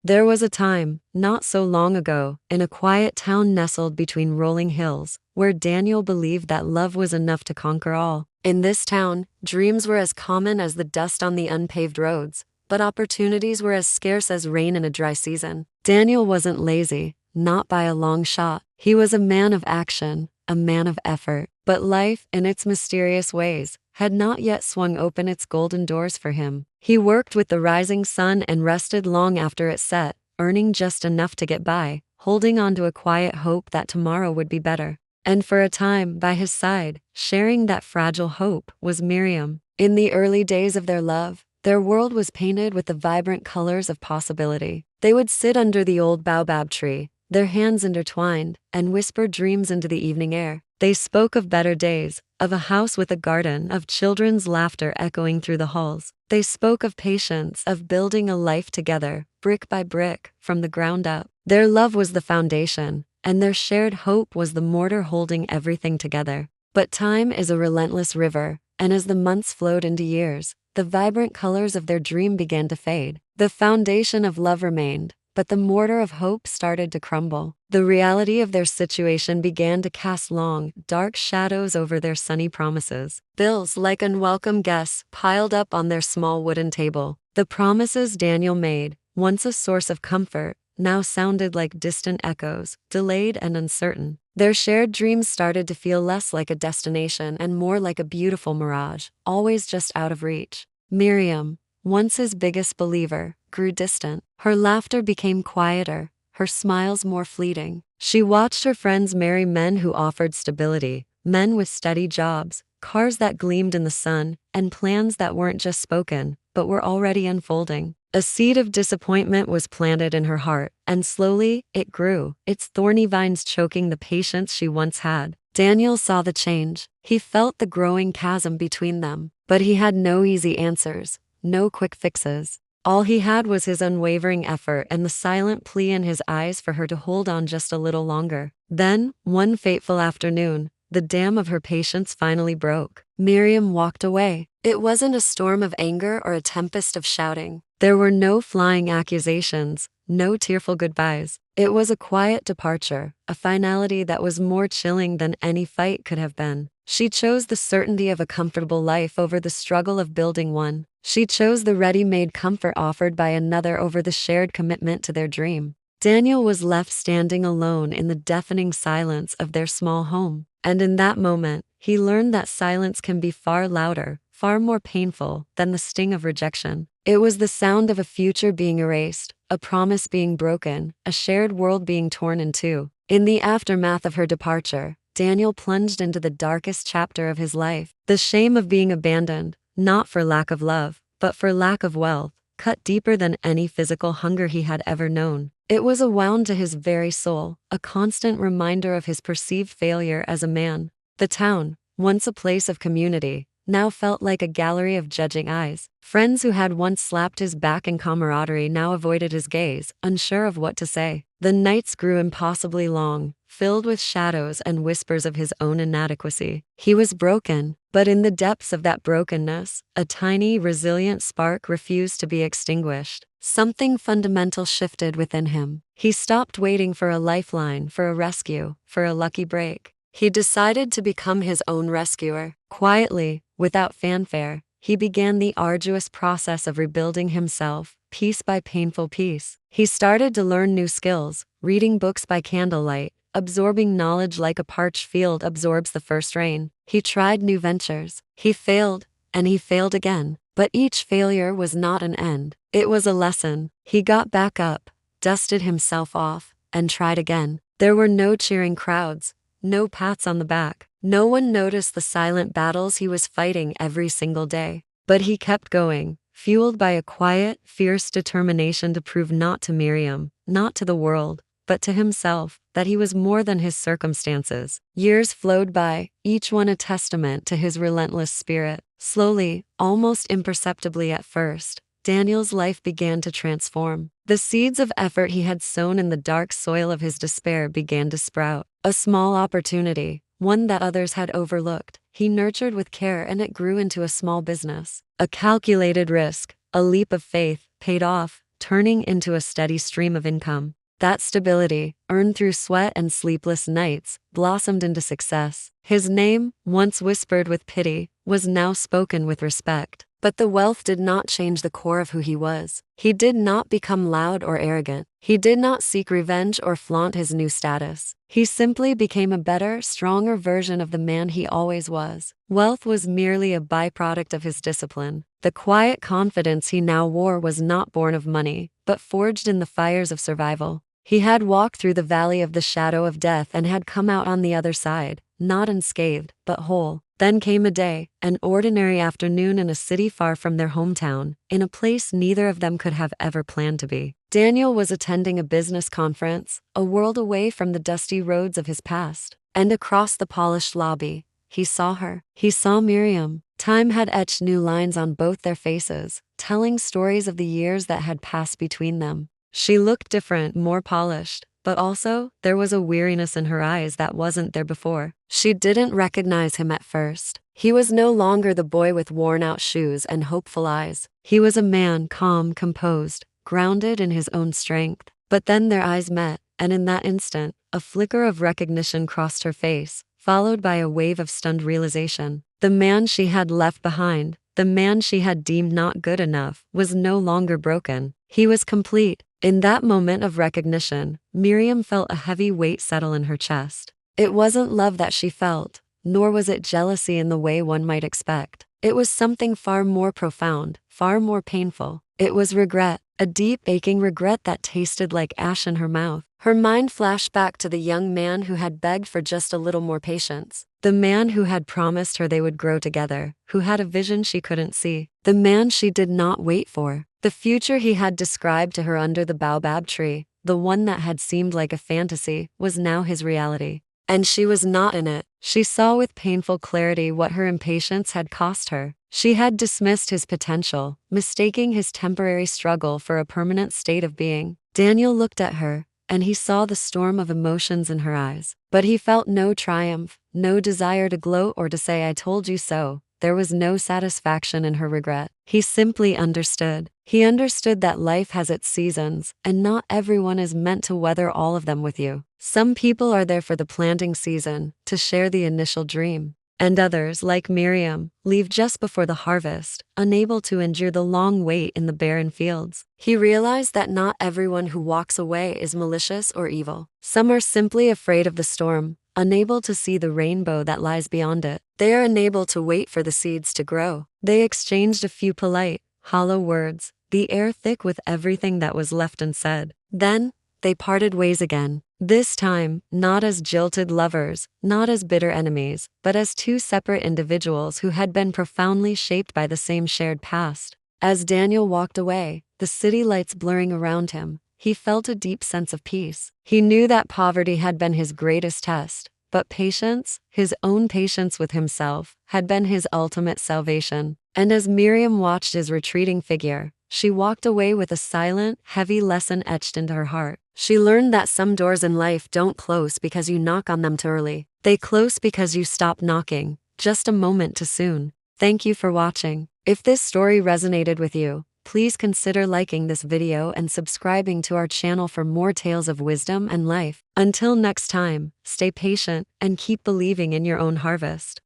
There was a time, not so long ago, in a quiet town nestled between rolling hills, where Daniel believed that love was enough to conquer all. In this town, dreams were as common as the dust on the unpaved roads, but opportunities were as scarce as rain in a dry season. Daniel wasn't lazy, not by a long shot. He was a man of action, a man of effort. But life, in its mysterious ways, had not yet swung open its golden doors for him. He worked with the rising sun and rested long after it set, earning just enough to get by, holding on to a quiet hope that tomorrow would be better. And for a time, by his side, sharing that fragile hope, was Miriam. In the early days of their love, their world was painted with the vibrant colors of possibility. They would sit under the old baobab tree, their hands intertwined, and whisper dreams into the evening air. They spoke of better days, of a house with a garden, of children's laughter echoing through the halls. They spoke of patience, of building a life together, brick by brick, from the ground up. Their love was the foundation, and their shared hope was the mortar holding everything together. But time is a relentless river, and as the months flowed into years, the vibrant colors of their dream began to fade. The foundation of love remained, but the mortar of hope started to crumble. The reality of their situation began to cast long, dark shadows over their sunny promises. Bills, like unwelcome guests, piled up on their small wooden table. The promises Daniel made, once a source of comfort, now sounded like distant echoes, delayed and uncertain. Their shared dreams started to feel less like a destination and more like a beautiful mirage, always just out of reach. Miriam, once his biggest believer, grew distant. Her laughter became quieter, her smiles more fleeting. She watched her friends marry men who offered stability, men with steady jobs, cars that gleamed in the sun, and plans that weren't just spoken, but were already unfolding. A seed of disappointment was planted in her heart, and slowly, it grew, its thorny vines choking the patience she once had. Daniel saw the change. He felt the growing chasm between them, but he had no easy answers, no quick fixes. All he had was his unwavering effort and the silent plea in his eyes for her to hold on just a little longer. Then, one fateful afternoon, the dam of her patience finally broke. Miriam walked away. It wasn't a storm of anger or a tempest of shouting. There were no flying accusations, no tearful goodbyes. It was a quiet departure, a finality that was more chilling than any fight could have been. She chose the certainty of a comfortable life over the struggle of building one. She chose the ready-made comfort offered by another over the shared commitment to their dream. Daniel was left standing alone in the deafening silence of their small home. And in that moment, he learned that silence can be far louder, far more painful, than the sting of rejection. It was the sound of a future being erased, a promise being broken, a shared world being torn in two. In the aftermath of her departure, Daniel plunged into the darkest chapter of his life. The shame of being abandoned, not for lack of love, but for lack of wealth, cut deeper than any physical hunger he had ever known. It was a wound to his very soul, a constant reminder of his perceived failure as a man. The town, once a place of community, now felt like a gallery of judging eyes. Friends who had once slapped his back in camaraderie now avoided his gaze, unsure of what to say. The nights grew impossibly long, filled with shadows and whispers of his own inadequacy. He was broken, but in the depths of that brokenness, a tiny, resilient spark refused to be extinguished. Something fundamental shifted within him. He stopped waiting for a lifeline, for a rescue, for a lucky break. He decided to become his own rescuer. Quietly, without fanfare, he began the arduous process of rebuilding himself, piece by painful piece. He started to learn new skills, reading books by candlelight, absorbing knowledge like a parched field absorbs the first rain. He tried new ventures. He failed, and he failed again. But each failure was not an end. It was a lesson. He got back up, dusted himself off, and tried again. There were no cheering crowds, no pats on the back. No one noticed the silent battles he was fighting every single day. But he kept going, fueled by a quiet, fierce determination to prove not to Miriam, not to the world, but to himself, that he was more than his circumstances. Years flowed by, each one a testament to his relentless spirit. Slowly, almost imperceptibly at first, Daniel's life began to transform. The seeds of effort he had sown in the dark soil of his despair began to sprout. A small opportunity, one that others had overlooked, he nurtured with care, and it grew into a small business. A calculated risk, a leap of faith, paid off, turning into a steady stream of income. That stability, earned through sweat and sleepless nights, blossomed into success. His name, once whispered with pity, was now spoken with respect. But the wealth did not change the core of who he was. He did not become loud or arrogant. He did not seek revenge or flaunt his new status. He simply became a better, stronger version of the man he always was. Wealth was merely a byproduct of his discipline. The quiet confidence he now wore was not born of money, but forged in the fires of survival. He had walked through the valley of the shadow of death and had come out on the other side, not unscathed, but whole. Then came a day, an ordinary afternoon in a city far from their hometown, in a place neither of them could have ever planned to be. Daniel was attending a business conference, a world away from the dusty roads of his past. And across the polished lobby, he saw her. He saw Miriam. Time had etched new lines on both their faces, telling stories of the years that had passed between them. She looked different, more polished, but also, there was a weariness in her eyes that wasn't there before. She didn't recognize him at first. He was no longer the boy with worn-out shoes and hopeful eyes. He was a man, calm, composed, grounded in his own strength. But then their eyes met, and in that instant, a flicker of recognition crossed her face, followed by a wave of stunned realization. The man she had left behind, the man she had deemed not good enough, was no longer broken. He was complete. In that moment of recognition, Miriam felt a heavy weight settle in her chest. It wasn't love that she felt, nor was it jealousy in the way one might expect. It was something far more profound, far more painful. It was regret, a deep, aching regret that tasted like ash in her mouth. Her mind flashed back to the young man who had begged for just a little more patience. The man who had promised her they would grow together, who had a vision she couldn't see. The man she did not wait for. The future he had described to her under the baobab tree, the one that had seemed like a fantasy, was now his reality. And she was not in it. She saw with painful clarity what her impatience had cost her. She had dismissed his potential, mistaking his temporary struggle for a permanent state of being. Daniel looked at her, and he saw the storm of emotions in her eyes. But he felt no triumph, no desire to gloat or to say "I told you so." There was no satisfaction in her regret. He simply understood. He understood that life has its seasons, and not everyone is meant to weather all of them with you. Some people are there for the planting season, to share the initial dream. And others, like Miriam, leave just before the harvest, unable to endure the long wait in the barren fields. He realized that not everyone who walks away is malicious or evil. Some are simply afraid of the storm, unable to see the rainbow that lies beyond it. They are unable to wait for the seeds to grow. They exchanged a few polite, hollow words, the air thick with everything that was left unsaid. Then, they parted ways again. This time, not as jilted lovers, not as bitter enemies, but as two separate individuals who had been profoundly shaped by the same shared past. As Daniel walked away, the city lights blurring around him, he felt a deep sense of peace. He knew that poverty had been his greatest test, but patience, his own patience with himself, had been his ultimate salvation. And as Miriam watched his retreating figure, she walked away with a silent, heavy lesson etched into her heart. She learned that some doors in life don't close because you knock on them too early. They close because you stop knocking, just a moment too soon. Thank you for watching. If this story resonated with you, please consider liking this video and subscribing to our channel for more tales of wisdom and life. Until next time, stay patient and keep believing in your own harvest.